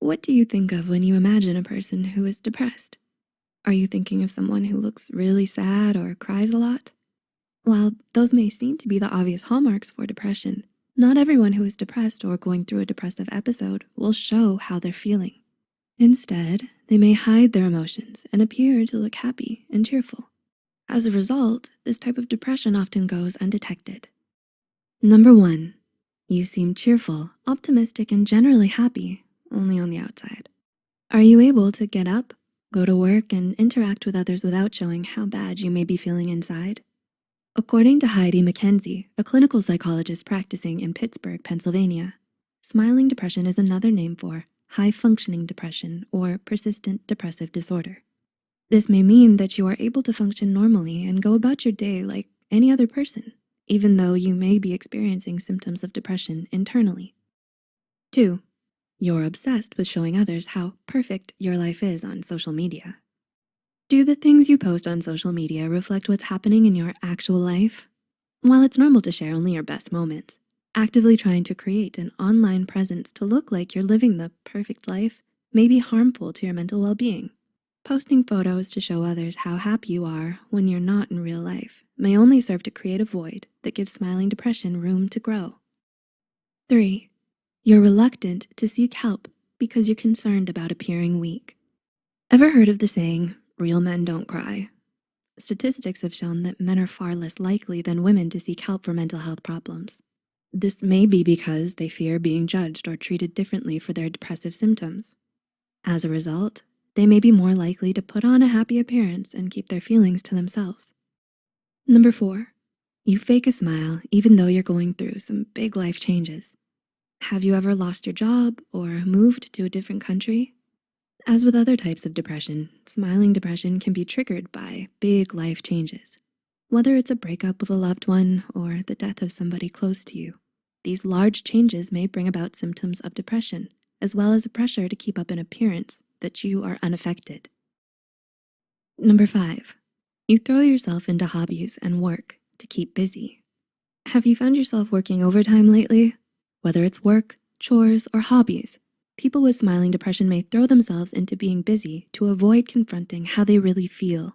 What do you think of when you imagine a person who is depressed? Are you thinking of someone who looks really sad or cries a lot? While those may seem to be the obvious hallmarks for depression, not everyone who is depressed or going through a depressive episode will show how they're feeling. Instead, they may hide their emotions and appear to look happy and cheerful. As a result, this type of depression often goes undetected. Number 1, you seem cheerful, optimistic, and generally happy, only on the outside. Are you able to get up, go to work, and interact with others without showing how bad you may be feeling inside? According to Heidi McKenzie, a clinical psychologist practicing in Pittsburgh, Pennsylvania, smiling depression is another name for high-functioning depression or persistent depressive disorder. This may mean that you are able to function normally and go about your day like any other person, even though you may be experiencing symptoms of depression internally. 2, you're obsessed with showing others how perfect your life is on social media. Do the things you post on social media reflect what's happening in your actual life? While it's normal to share only your best moments, actively trying to create an online presence to look like you're living the perfect life may be harmful to your mental well-being. Posting photos to show others how happy you are when you're not in real life may only serve to create a void that gives smiling depression room to grow. 3, you're reluctant to seek help because you're concerned about appearing weak. Ever heard of the saying, real men don't cry? Statistics have shown that men are far less likely than women to seek help for mental health problems. This may be because they fear being judged or treated differently for their depressive symptoms. As a result, they may be more likely to put on a happy appearance and keep their feelings to themselves. Number 4, you fake a smile even though you're going through some big life changes. Have you ever lost your job or moved to a different country? As with other types of depression, smiling depression can be triggered by big life changes. Whether it's a breakup with a loved one or the death of somebody close to you, these large changes may bring about symptoms of depression, as well as a pressure to keep up an appearance that you are unaffected. Number 5, you throw yourself into hobbies and work to keep busy. Have you found yourself working overtime lately? Whether it's work, chores, or hobbies, people with smiling depression may throw themselves into being busy to avoid confronting how they really feel.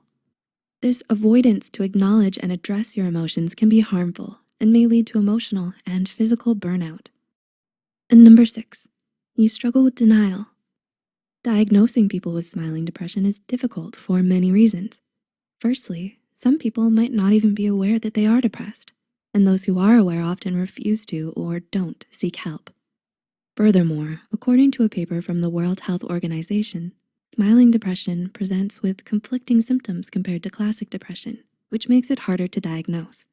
This avoidance to acknowledge and address your emotions can be harmful and may lead to emotional and physical burnout. And number 6, you struggle with denial. Diagnosing people with smiling depression is difficult for many reasons. Firstly, some people might not even be aware that they are depressed, and those who are aware often refuse to or don't seek help. Furthermore, according to a paper from the World Health Organization, smiling depression presents with conflicting symptoms compared to classic depression, which makes it harder to diagnose.